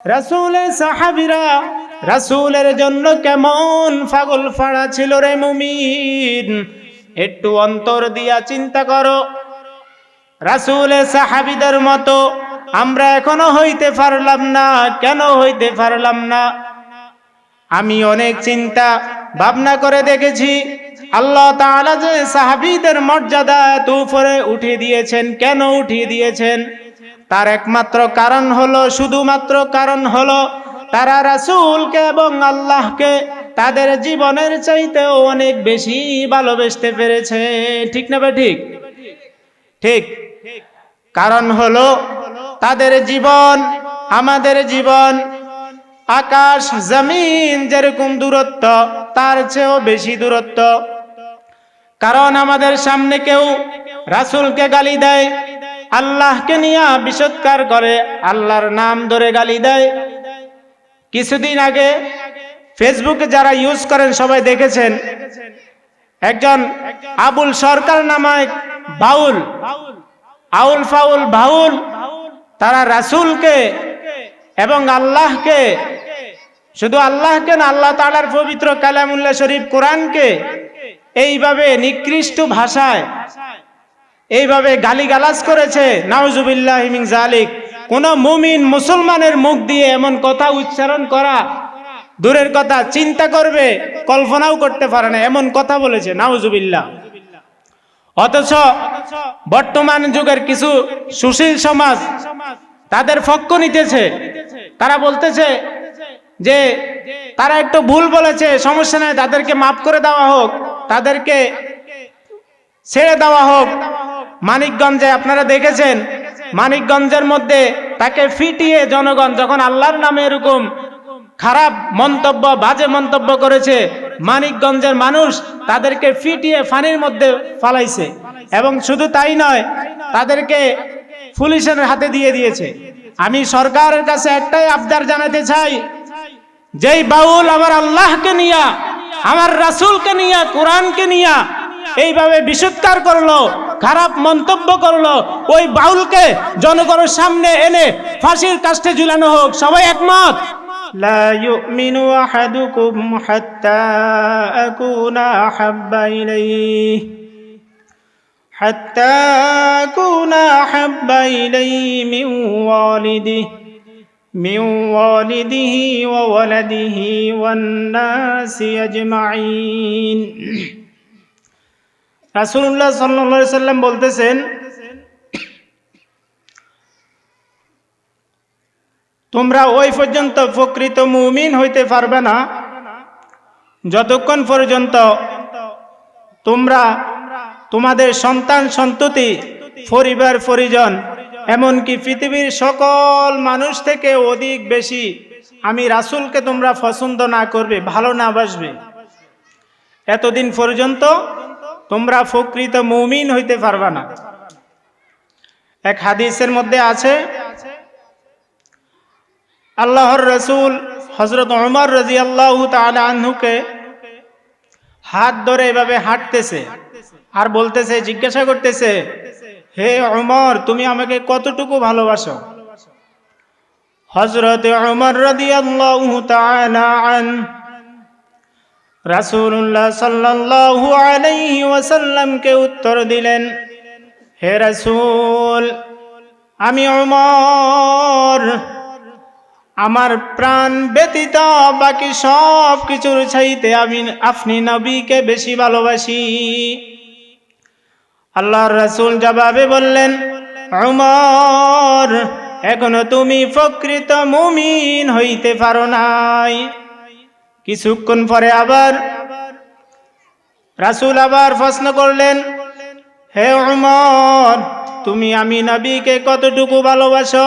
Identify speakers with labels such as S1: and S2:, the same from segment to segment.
S1: রাসূলের সাহাবীরা রাসূলের জন্য কেমন পাগল ফাড়া ছিল রে মুমিন, একটু অন্তর দিয়া চিন্তা করো। রাসূলের সাহাবীদের মতো আমরা এখনো হইতে পারলাম না। কেন হইতে পারলাম না? আমি অনেক চিন্তা ভাবনা করে দেখেছি, আল্লাহ তাআলা যে সাহাবীদের মর্যাদা এত উপরে উঠিয়ে দিয়েছেন, কেন উঠিয়ে দিয়েছেন? তার একমাত্র কারণ হলো, শুধুমাত্র কারণ হলো, তারা রাসূলকে এবং আল্লাহকে তাদের জীবনের চাইতেও অনেক বেশি ভালোবাসতে পেরেছে। ঠিক না বে ঠিক? ঠিক। কারণ হলো তাদের জীবন আমাদের জীবন, আকাশ জমিন যেরকম দূরত্ব তার চেয়েও বেশি দূরত্ব। কারণ আমাদের সামনে কেউ রাসূলকে গালি দেয়, আল্লাহকে নিয়ে বিসৎকার করে, আল্লাহর নাম ধরে গালি দেয়। কিছুদিন আগে ফেসবুকে যারা ইউজ করেন সবাই দেখেছেন, একজন আবুল সরকার নামক বাউল, আউল ফাউল বাউল, তারা রাসূলকে এবং আল্লাহকে, শুধু আল্লাহকে না, আল্লাহ তাআলার পবিত্র কালামুল্লাহ শরীফ কোরআনকে এইভাবে নিকৃষ্ট ভাষায় এইভাবে গালিগালাজ করেছে। নাউজুবিল্লাহি মিন যালিক। কোন মুমিন মুসলমানের মুখ দিয়ে এমন কথা উচ্চারণ করা দূরের কথা, চিন্তা করবে কল্পনাও করতে পারে না, এমন কথা বলেছে। নাউজুবিল্লাহ। অথচ বর্তমান যুগের কিছু সুশীল সমাজ তাদের পক্ষ নিতেছে। তারা বলতেছে যে তারা একটু ভুল বলেছে, সমস্যা নাই, তাদেরকে মাফ করে দেওয়া হোক, তাদেরকে ছেড়ে দেওয়া হোক। মানিকগঞ্জে আপনারা দেখেছেন, মানিকগঞ্জের মধ্যে তাকে ফিটিয়ে জনগণ যখন আল্লাহর নামে এরকম খারাপ মন্তব্য, বাজে মন্তব্য করেছে, মানিকগঞ্জের মানুষ তাদেরকে ফিটিয়ে পানির মধ্যে ফালাইছে। এবং শুধু তাই নয়, তাদেরকে পুলিশের হাতে দিয়ে দিয়েছে। আমি সরকারের কাছে একটাই আবদার জানাতে চাই, যেই বাউল আমার আল্লাহকে নিয়া, আমার রাসূলকে নিয়া, কোরআনকে নিয়া এইভাবে বিসৎকার করলো, খারাপ মন্তব্য করলো, ওই বাউলকে জনগণের সামনে এনে ফাঁসির কাস্টে ঝুলানো হোক। সবাই একমত? লা ইউমিনু আহাদুকুম হাত্তা আকুনা আহাব্বা ইলাইহি হাত্তা আকুনা আহাব্বা ইলাইহি মিন ওয়ালিদিহি ওয়া ওয়ালাদিহি ওয়ান নাসি আজমাইন। রাসূলুল্লাহ সাল্লাল্লাহু আলাইহি সাল্লাম বলতেছেন, তোমরা ওই পর্যন্ত প্রকৃত মুমিন হইতে পারবে না যতক্ষণ পর্যন্ত তোমরা তোমাদের সন্তান সন্ততি, পরিবার পরিজন, এমনকি পৃথিবীর সকল মানুষ থেকে অধিক বেশি আমি রাসূলকে তোমরা পছন্দ না করবে, ভালো না বাসবে, এতদিন পর্যন্ত তোমরা প্রকৃত মুমিন হইতে পারবে না। এক হাদিসের মধ্যে আছে, আল্লাহর রাসূল হযরত ওমর রাদিয়াল্লাহু তাআলা আনহুকে হাত ধরে এভাবে হাঁটতেছে আর বলতেছে, জিজ্ঞাসা করতেছে, হে ওমর, তুমি আমাকে কতটুকু ভালোবাসো? হযরত ওমর রাদিয়াল্লাহু তাআলা আনহু রাসূলুল্লাহ সাল্লাল্লাহু আলাইহি ওয়াসাল্লামকে উত্তর দিলেন, হে রাসূল, আমি ওমর আমার প্রাণ ব্যতীত বাকি সব কিছুর চাইতে আপনি নবীকে বেশি ভালোবাসি। আল্লাহর রাসূল জবাবে বললেন, ওমর, এখনো তুমি প্রকৃত মুমিন হইতে পারো নাই। কিছুক্ষণ পরে আবার রাসূল আবার প্রশ্ন করলেন, হে ওমর, তুমি আমি নবীকে কতটুকু ভালোবাসো?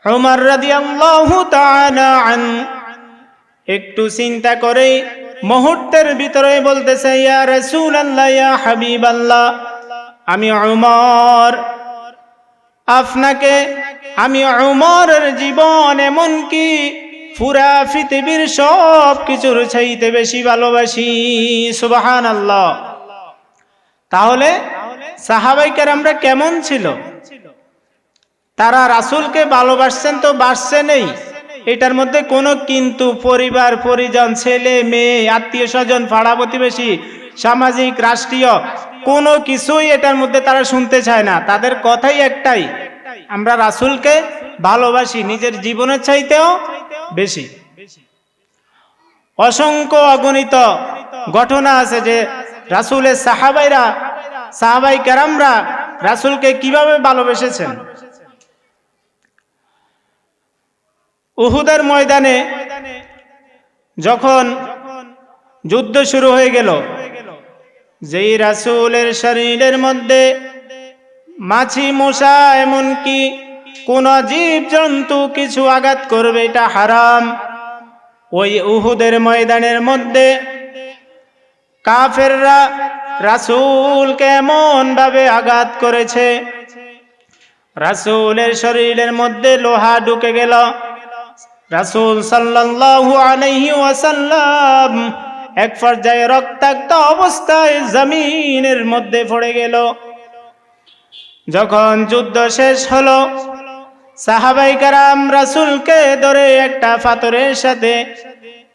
S1: ওমর রাদিয়াল্লাহু তাআলা আনহু একটু চিন্তা করে মুহূর্তের ভিতরে বলতেছে, ইয়া রাসূলুল্লাহ, ইয়া হাবিবাল্লাহ, আমি ওমর, আপনাকে আমি ওমরের জীবন এমনকি পুরা পৃথিবীর সব কিছুর চাইতে বেশি ভালোবাসি। সুবহানাল্লাহ। তাহলে সাহাবায়ে কেরামরা কেমন ছিল? তারা রাসূলকে ভালোবাসছেন তো বাসছেনই, এটার মধ্যে কোনো কিন্তু পরিবার পরিজন, ছেলে মেয়ে, আত্মীয় স্বজন, পাড়া প্রতিবেশী, সামাজিক রাষ্ট্রীয় কোনো কিছুই এটার মধ্যে তারা শুনতে চায় না। তাদের কথাই একটাই, আমরা রাসূলকে ভালোবাসি নিজের জীবনের চাইতেও বেশি। অসংখ্য অগণিত ঘটনা আছে যে রাসূলের সাহাবাই কেরামরা রাসূলকে কিভাবে ভালোবেসেছেন। উহুদের ময়দানে যখন যুদ্ধ শুরু হয়ে গেল, যেই রাসূলের শরীরের মধ্যে মাছি মশা এমনকি কোন জীব জন্তু কিছু আঘাত করবে এটা হারাম, ওই উহুদের ময়দানের মধ্যে কাফেররা রাসূলকে এমন ভাবে আঘাত করেছে, রাসূলের শরীরের মধ্যে লোহা ঢুকে গেল। রাসূল সাল্লাল্লাহু আলাইহি ওয়াসাল্লাম এক পর্যায়ে রক্তাক্ত অবস্থায় জমিনের মধ্যে পড়ে গেল। যখন যুদ্ধ শেষ হলো, সাহাবায়ে কেরাম রাসূলকে ধরে একটা পাথরের সাথে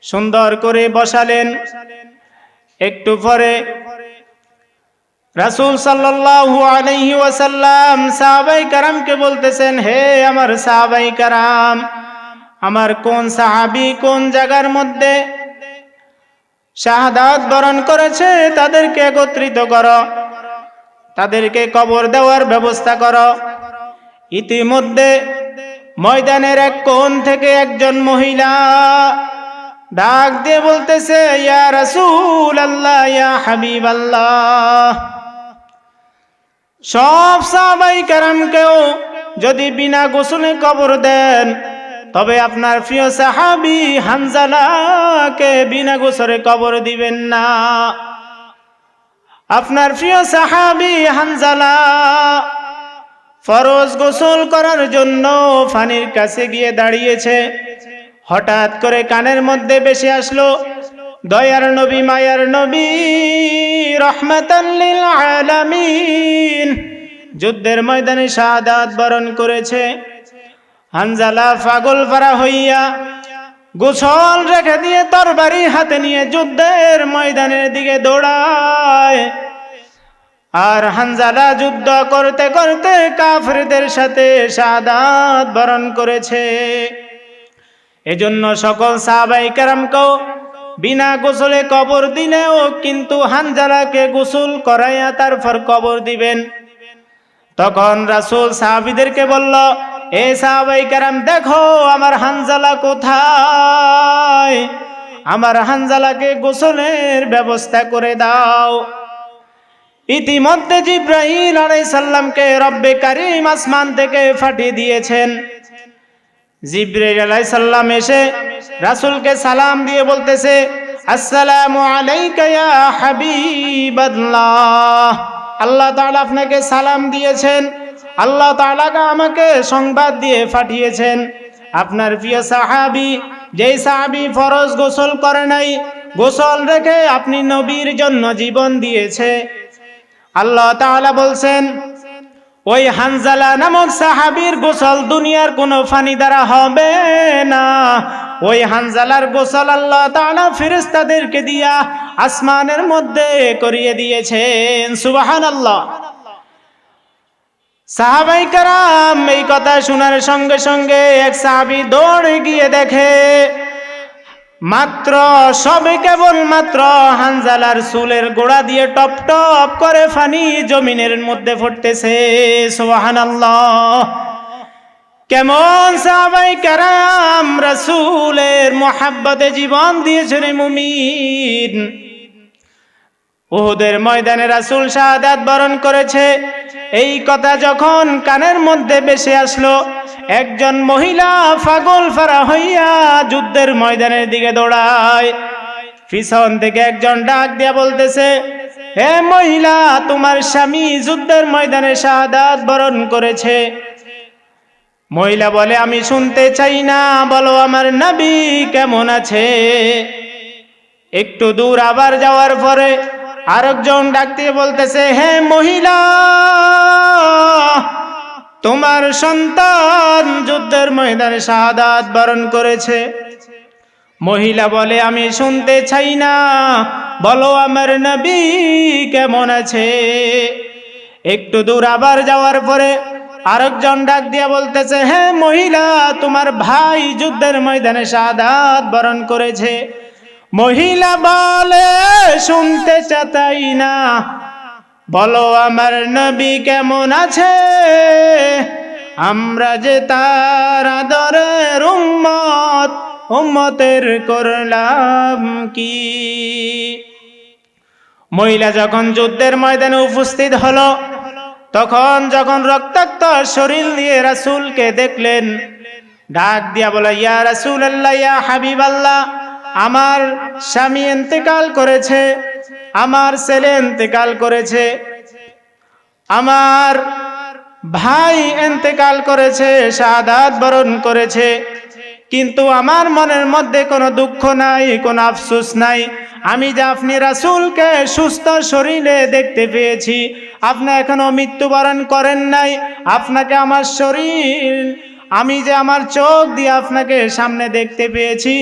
S1: সুন্দর করে বসালেন। একটু পরে রাসূল সাল্লাল্লাহু আলাইহি ওয়াসাল্লাম সাহাবায়ে কেরামকে বলতেছেন, হে আমার সাহাবায়ে কেরাম, আমার কোন সাহাবী কোন জায়গার মধ্যে শাহাদাত বরণ করেছে তাদেরকে একত্রিত করো, তাদেরকে কবর দেওয়ার ব্যবস্থা করো। ইতিমধ্যে ময়দানের এক কোণ থেকে একজন মহিলা ডাক দিয়ে বলতেছে, ইয়া রাসূলুল্লাহ, ইয়া হাবিবাল্লাহ। সব সাহাবায়ে কেরামকেও যদি বিনা গোসলে কবর দেন, তবে আপনার প্রিয় সাহাবী হানজালাকে বিনা গোসলে কবর দিবেন না। আপনার প্রিয় সাহাবী হানজালা ফরজ গোসল করার জন্য পানির কাছে গিয়ে দাঁড়িয়েছে। হঠাৎ করে কানের মধ্যে ভেসে আসলো, দয়ার নবী মায়ার নবী রহমাতাল লিল আলামিন যুদ্ধের ময়দানে শাহাদাত বরণ করেছে। হানজালা পাগল পারা হইয়া গোসল রেখে দিয়ে তরবারি হাতে নিয়ে যুদ্ধের ময়দানের দিকে দৌড়ায়। আর হানজালা যুদ্ধ করতে করতে কাফেরদের সাথে শাহাদাত বরণ করেছে। এজন্য সকল সাহাবায়ে কেরামকেও বিনা গোসলে কবর দিলেও কিন্তু হানজালাকে গোসল করাইয়া তারপর কবর দিবেন। তখন রাসূল সাহাবীদেরকে বলল, এ সাহাবায়ে কেরাম, দেখো আমার হানজালা কোথায়, আমার হানজালাকে গোসলের ব্যবস্থা করে দাও। ইতিমধ্যে জিবরাইল আলাইহিস সালামকে রব্বে কারীম আসমান থেকে পাঠিয়ে দিয়েছেন। জিবরাইল আলাইহিস সালাম এসে রাসূলকে সালাম দিয়ে বলতেছে, আসসালামু আলাইকা ইয়া হাবিবাল্লাহ, আল্লাহ তাআলা আপনাকে সালাম দিয়েছেন, আল্লাহ তাআলা আমাকে সংবাদ দিয়ে পাঠিয়েছেন আপনার প্রিয় সাহাবী, যেই সাহাবী ফরজ গোসল করে নাই, গোসল রেখে আপনি নবীর জন্য জীবন দিয়েছে। আল্লাহ তাআলা বলছেন, ওই হানজালা নামক সাহাবীর গোসল দুনিয়ার কোনো পানি দ্বারা হবে না। ওই হানজালার গোসল আল্লাহ তাআলা ফেরেশতাদেরকে দিয়া আসমানের মধ্যে করিয়ে দিয়েছেন। সুবহানাল্লাহ। সাহাবায়ে কেরাম এই কথা শোনার সঙ্গে সঙ্গে এক সাহাবী দৌড়ে গিয়ে দেখে কেবল মাত্র হানজালার চুলের গোড়া দিয়ে টপ টপ করে পানি জমিনের মধ্যে পড়তেছে। সুবহানাল্লাহ। কেমন সাহাবায়ে কেরাম রাসূলের মুহাব্বতে জীবন দিয়েছেন মুমিন। উহুদের ময়দানে রাসূল শাহাদাত বরণ করেছে, এই কথা যখন কানের মধ্যে ভেসে আসলো, একজন মহিলা পাগল পারা হইয়া যুদ্ধের ময়দানের দিকে দৌড়ায়। পিছন থেকে একজন ডাক দিয়া বলতেছে, হে মহিলা, তোমার স্বামী যুদ্ধের ময়দানে শাহাদাত বরণ করেছে। মহিলা বলে, আমি শুনতে চাই না, বলো আমার নবী কেমন আছে। একটু দূর আবার যাওয়ার পরে আরেকজন ডাক দিয়ে বলতেছে, হে মহিলা, তোমার সন্তান যুদ্ধের ময়দানে শাহাদাত বরণ করেছে। মহিলা বলে, আমি শুনতে চাই না, বলো আমার নবী কেমন আছে। একটু দূর আবার যাওয়ার পরে আরেকজন ডাক দিয়া বলতেছে, হ্যাঁ মহিলা, তোমার ভাই যুদ্ধের ময়দানে শাহাদাত বরণ করেছে। মহিলা বলে, শুনতে চাই না, বলো আমার নবী কেমন আছে। আমরা যে তার আদরের উম্মত, উম্মতের করলাম কি। মহিলা যখন যুদ্ধের ময়দানে উপস্থিত হলো, তখন যখন রক্তাক্ত শরীর নিয়ে রাসূলকে দেখলেন, ডাক দিয়া বলে, ইয়া রাসূলুল্লাহ, ইয়া হাবিবাল্লাহ, আমার স্বামী ইন্তেকাল করেছে, আমার ছেলে ইন্তেকাল করেছে, আমার ভাই ইন্তেকাল করেছে, শাহাদাত বরণ করেছে, কিন্তু আমার মনের মধ্যে কোনো দুঃখ নাই, কোনো আফসোস নাই। আমি যে আপনি রাসূলকে সুস্থ শরীরে দেখতে পেয়েছি, আপনি এখনো মৃত্যুবরণ করেন নাই, আপনাকে আমার শরীর, আমি যে আমার চোখ দিয়ে আপনাকে সামনে দেখতে পেয়েছি,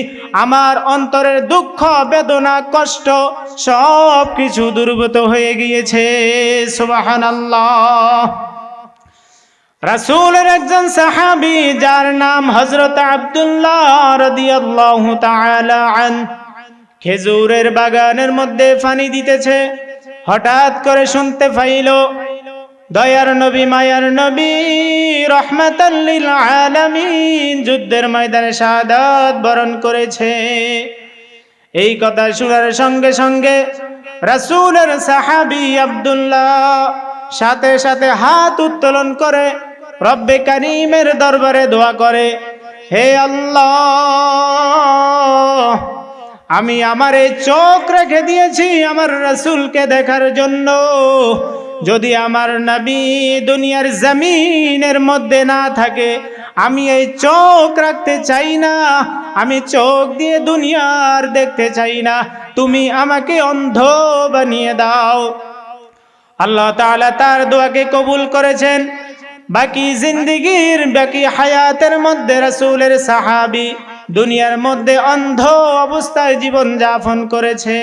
S1: আমার অন্তরের দুঃখ বেদনা কষ্ট সব কিছু দূরীভূত হয়ে গিয়েছে। সুবহানাল্লাহ। রাসূলের একজন সাহাবী যার নাম হযরত আব্দুল্লাহ রাদিয়াল্লাহু তাআলা আনহু খেজুরের বাগানের মধ্যে পানি দিতেছে। হঠাৎ করে শুনতে পাইল দয়ার নবী, মায়ার নবী, রহমাতাল লিল আলামিন যুদ্ধের ময়দানে শাহাদাত বরণ করেছে। এই কথা শোনার সঙ্গে সঙ্গে রাসূলের সাহাবী আব্দুল্লাহ সাথে সাথে হাত উত্তোলন করে রব্বে কারীমের দরবারে দোয়া করে, হে আল্লাহ, আমি আমার এই চোখ রেখে দিয়েছি আমার রাসূলকে দেখার জন্য। যদি আমার নবী দুনিয়ার জমিনের মধ্যে না থাকে, আমি এই চোখ রাখতে চাই না, আমি চোখ দিয়ে দুনিয়ার দেখতে চাই না, তুমি আমাকে অন্ধ বানিয়ে দাও। আল্লাহ তাআলা তার দোয়াকে কবুল করেছেন। বাকি জিন্দেগীর, বাকি হায়াতের মধ্যে রাসূলের সাহাবী দুনিয়ার মধ্যে অন্ধ অবস্থায় জীবন যাপন করেছে।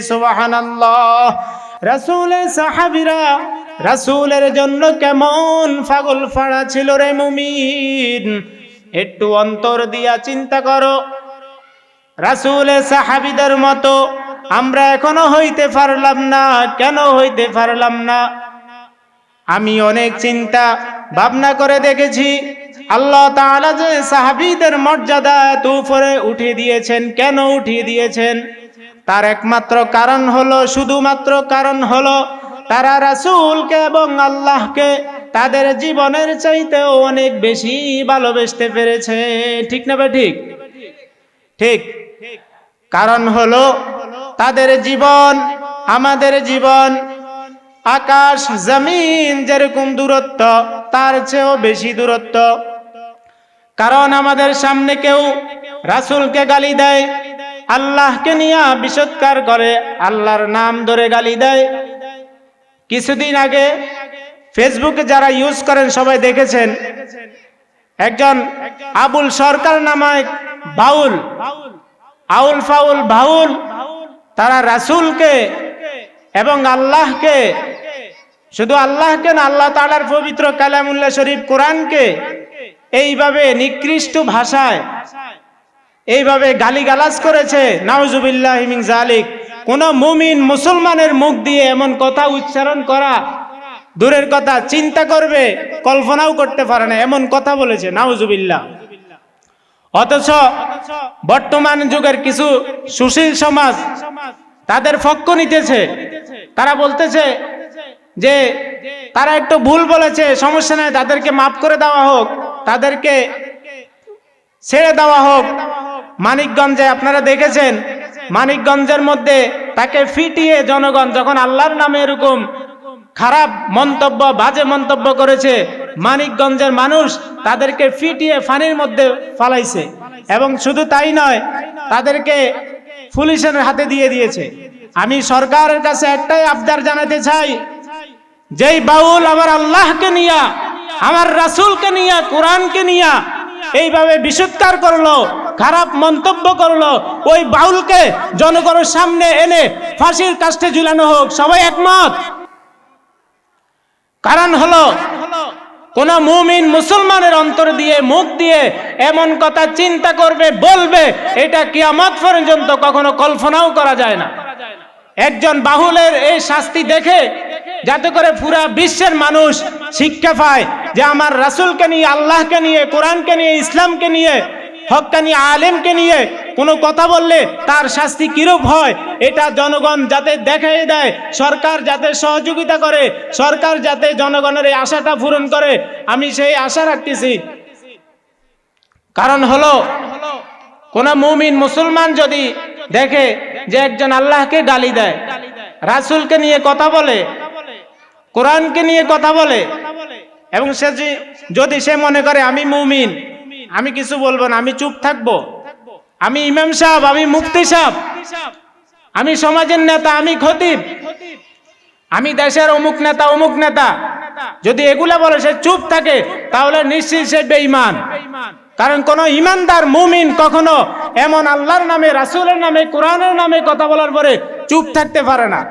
S1: সুবহানাল্লাহ। রাসূলের সাহাবীরা রাসূলের জন্য কেমন পাগল ফাড়া ছিল রে মুমিন, একটু অন্তর দিয়া চিন্তা করো। রাসূলের সাহাবীদের মতো আমরা এখনো হইতে পারলাম না। কেন হইতে পারলাম না? আমি অনেক চিন্তা ভাবনা করে দেখেছি, আল্লাহ তাআলা যে সাহাবীদের মর্যাদা এত উপরে উঠিয়ে দিয়েছেন, কেন উঠিয়ে দিয়েছেন? তার একমাত্র কারণ হলো, শুধুমাত্র কারণ হলো, তারা রাসূলকে এবং আল্লাহকে তাদের জীবনের চাইতেও অনেক বেশি ভালোবাসতে পেরেছে। ঠিক না ঠিক? ঠিক। কারণ হলো তাদের জীবন, আমাদের জীবন, আকাশ জমিন যেরকম দূরত্ব, তার চেয়েও বেশি দূরত্ব। কারণ আমাদের সামনে কেউ রাসূলকে গালি দেয়, আল্লাহকে নিয়ে বিসৎকার করে, আল্লাহর নাম ধরে গালি দেয়। কিছুদিন আগে ফেসবুকে যারা ইউজ করেন সবাই দেখেছেন, একজন আবুল সরকার নামক বাউল, আউল ফাউল বাউল, তারা রাসূলকে এবং আল্লাহকে, শুধু আল্লাহকে না, আল্লাহ তাআলার পবিত্র কালামুল্লাহ শরীফ কোরআনকে এইভাবে নিকৃষ্ট ভাষায় এইভাবে গালিগালাজ করেছে। নাউজুবিল্লাহি মিন যালিক। কোন মুমিন মুসলমানের মুখ দিয়ে এমন কথা উচ্চারণ করা দূরের কথা, চিন্তা করবে, কল্পনাও করতে পারে না, এমন কথা বলেছে। নাউজুবিল্লাহ। অথচ বর্তমান যুগের কিছু সুশীল সমাজ তাদের পক্ষ নিতেছে। তারা বলতেছে যে তারা একটু ভুল বলেছে, সমস্যা নাই, তাদেরকে মাফ করে দেওয়া হোক, তাদেরকে ছেড়ে দেওয়া হোক। মানিকগঞ্জে আপনারা দেখেছেন, মানিকগঞ্জের মধ্যে তাকে ফিটিয়ে জনগণ যখন আল্লাহর নামে এরকম খারাপ মন্তব্য, বাজে মন্তব্য করেছে, মানিকগঞ্জের মানুষ তাদেরকে ফিটিয়ে পানির মধ্যে ফালাইছে। এবং শুধু তাই নয়, তাদেরকে পুলিশের হাতে দিয়ে দিয়েছে। আমি সরকারের কাছে একটাই আবদার জানাতে চাই, যেই বাউল আমার আল্লাহকে নিয়া আমার রাসূলকে নিয়ে, কোরআনকে নিয়ে এইভাবে বিশুৎকার করলো, খারাপ মন্তব্য করলো, ওই বাউলকে জনগণের সামনে এনে ফাঁসির কাস্টে ঝুলানো হোক। সবাই একমত? কারণ হলো কোন মুমিন মুসলমানের অন্তর দিয়ে, মুখ দিয়ে এমন কথা চিন্তা করবে, বলবে, এটা কিয়ামত পর্যন্ত কখনো কল্পনাও করা যায় না। একজন বাহুলের এই শাস্তি দেখে যাতে করে পুরা বিশ্বের মানুষ শিক্ষা পায় যে আমার রাসূলকে নিয়ে, আল্লাহকে নিয়ে, কোরআনকে নিয়ে, ইসলামকে নিয়ে, হক্কানি আলেমকে নিয়ে কোনো কথা বললে তার শাস্তি কিরূপ হয়, এটা জনগণ যাতে দেখাই দেয়, সরকার যাতে সহযোগিতা করে, সরকার যাতে জনগণের এই আশাটা পূরণ করে, আমি সেই আশা রাখতেছি। কারণ হলো কোন মুমিন মুসলমান যদি দেখে যে একজন আল্লাহকে গালি দেয়, রাসূলকে নিয়ে কথা বলে, কোরআনকে নিয়ে কথা বলে, এবং সে যদি সে মনে করে আমি মুমিন, আমি কিছু বলবো না, আমি চুপ থাকবো, আমি ইমাম সাহেব, আমি মুফতি সাহেব, আমি সমাজের নেতা, আমি খতিব, আমি দেশের অমুক নেতা, অমুক নেতা, যদি এগুলা বলে সে চুপ থাকে, তাহলে নিশ্চিত সে বেঈমান। কারণ কোন ইমানদার মুমিন কখনো এমন আল্লাহর নামে, রাসূলের নামে, কোরআনের নামে কথা বলার পরে চুপ থাকতে পারে না।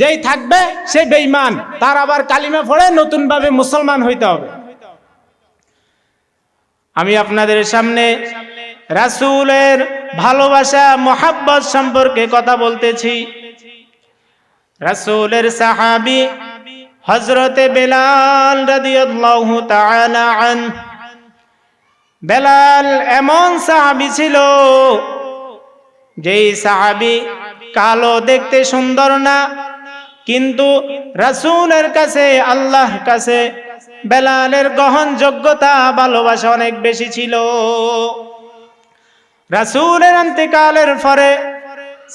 S1: যেই থাকবে সে বেঈমান, তার আবার কালিমা পড়ে নতুন ভাবে মুসলমান হইতে হবে। আমি আপনাদের সামনে রাসূলের ভালোবাসা, মোহাব্বত সম্পর্কে কথা বলতেছি। রাসূলের সাহাবী হযরতে বেলাল রাদিয়াল্লাহু তাআলা আনহু। বেলাল এমন সাহাবী ছিল, যেই সাহাবী কালো, দেখতে সুন্দর না, কিন্তু রাসূলের কাছে, আল্লাহর কাছে বেলালের গ্রহণযোগ্যতা, ভালোবাসা অনেক বেশি ছিল। রাসূলের ইন্তেকালের পরে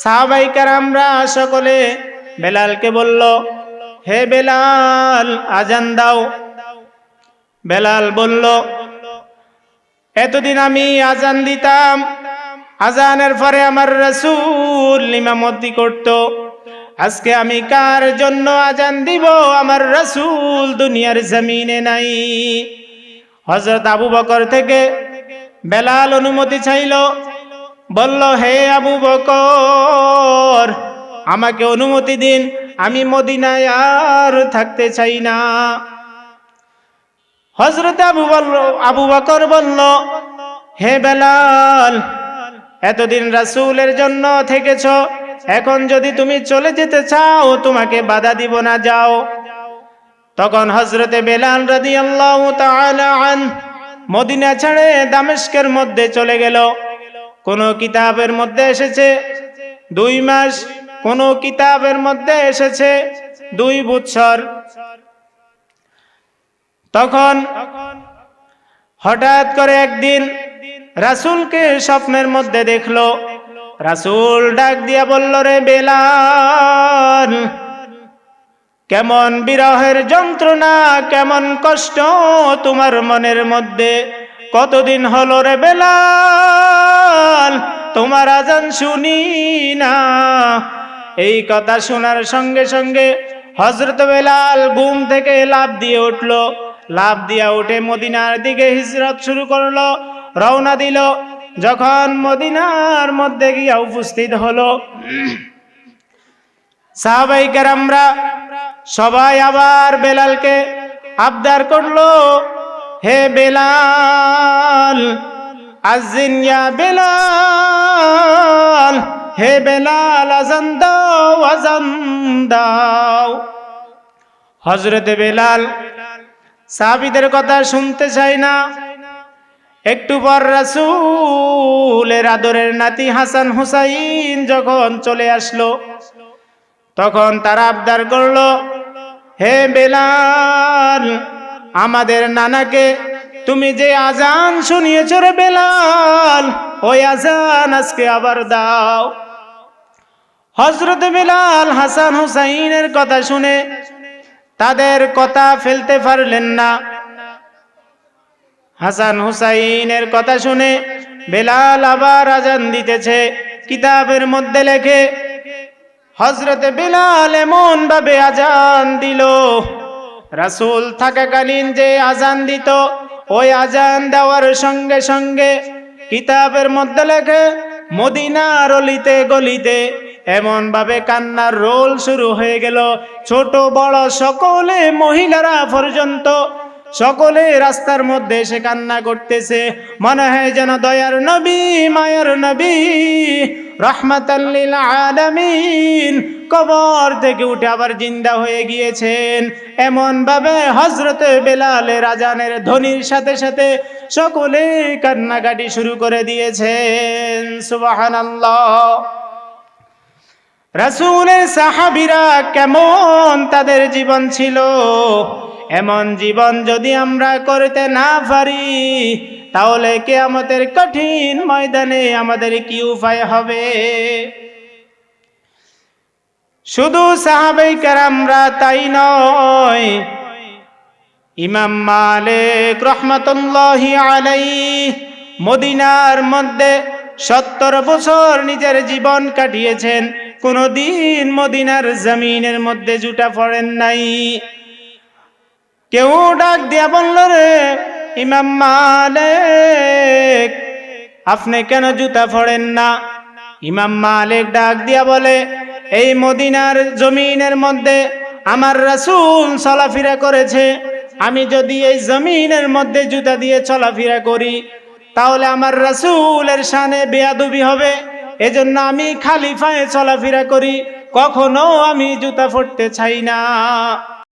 S1: সাহাবায়ে কেরামরা সকলে বেলালকে বলল, হে বেলাল, আজান দাও। বেলাল বলল, এতদিন আমি আজান দিতাম, আজানের পরে আমার রাসূল ইমামতি করত, আজকে আমি কার জন্য আজান দিব? আমার রাসূল দুনিয়ার জমিনে নাই। হযরত আবু বকর থেকে বেলাল অনুমতি চাইল, বলল, হে আবু বকর, আমাকে অনুমতি দিন, আমি মদিনায় আর থাকতে চাই না। হযরত আবু বকর বলল, হে বেলাল, এতদিন রাসূলের জন্য থেকেছ, এখন যদি তুমি চলে যেতে চাও, তোমাকে বাধা দিব না, যাও। তখন হযরতে বেলাল রাদিয়াল্লাহু তাআলা আনহু মদিনা ছেড়ে দামেস্কের মধ্যে চলে গেল। কোন কিতাবের মধ্যে এসেছে 2 মাস, কোন কিতাবের মধ্যে এসেছে 2 বছর। তখন হঠাৎ করে একদিন রাসূলকে স্বপ্নের মধ্যে দেখলো। রাসূল ডাক দিয়া বলল, রে বেলাল, কেমন বিরহের যন্ত্রণা, কেমন কষ্ট তোমার মনের মধ্যে, কতদিন হলো রে বেলাল তোমার আজান শুনি না। এই কথা শোনার সঙ্গে সঙ্গে হযরত বেলাল ঘুম থেকে লাফ দিয়ে উঠল। লাফ দিয়া উঠে মদিনার দিকে হিজরত শুরু করলো, রওনা দিল। যখন মদিনার মধ্যে গিয়া উপস্থিত হলো, সাহাবায়ে কেরামরা সবাই আবার বেলালকে আবদার করলো, হে বেলাল, আযিন ইয়া বেলাল, হে বেলাল, আজান দাও, আজান দাও। হযরতে বেলাল সাহাবীদের কথা শুনতে চায় না। একটু পর রাসূলের আদরের নাতি হাসান হুসাইন যখন চলে আসলো, তখন তারা আবদার করলো, হে বেলাল, আমাদের নানাকে তুমি যে আজান শুনিয়েছ রে বেলাল, ওই আজান আজকে আবার দাও। হযরত বেলাল হাসান হুসাইনের কথা শুনে তাদের কথা ফেলতে পারলেন না। হাসান হুসাইনের কথা শুনে বেলাল আবার আজান দিতেছে। কিতাবের মধ্যে লেখে, হযরতে বেলাল এমন ভাবে আজান দিল, রাসূল থাকাকালীন যে আজান দিত, ওই আজান দেওয়ার সঙ্গে সঙ্গে কিতাবের মধ্যে লেখে মদিনার অলিতে গলিতে এমন ভাবে কান্নার রোল শুরু হয়ে গেল, ছোট বড় সকলে, মহিলারা পর্যন্ত সকলে রাস্তার মধ্যে এসে কান্না করতেছে। মনে হয় যেন দয়ার নবী, মায়ার নবী, রাহমাতাল লিল আলামিন কবর থেকে উঠে আবার জিন্দা হয়ে গিয়েছেন। এমন ভাবে হযরতে বেলালের আজানের ধ্বনির সাথে সাথে সকলে কান্নাকাটি শুরু করে দিয়েছেন। সুবহানাল্লাহ। রাসূলের সাহাবীরা কেমন তাদের জীবন ছিল, এমন জীবন যদি আমরা করতে না পারি তাহলে কিয়ামতের কঠিন ময়দানে আমাদের কি উপায় হবে? শুধু সাহাবায়ে কেরামরা তাই নয়, ইমাম মালিক রাহমাতুল্লাহি আলাইহি মদিনার মধ্যে 70 বছর নিজের জীবন কাটিয়েছেন, কোনদিন মদিনার জমিনের মধ্যে জুতা পড়েন নাই। কেউ ডাক দিয়া বলল, রে ইমাম মালিক, আপনি কেন জুতা পড়েন না? ইমাম মালিক ডাক দিয়া বলে, এই মদিনার জমিনের মধ্যে আমার রাসূল চলাফেরা করেছে, আমি যদি এই জমিনের মধ্যে জুতা দিয়ে চলাফেরা করি তাহলে আমার রাসূলের শানে বেয়াদবি হবে, এজন্য আমি খালি পায়ে চলাফেরা করি, কখনো আমি জুতা পরতে চাই না।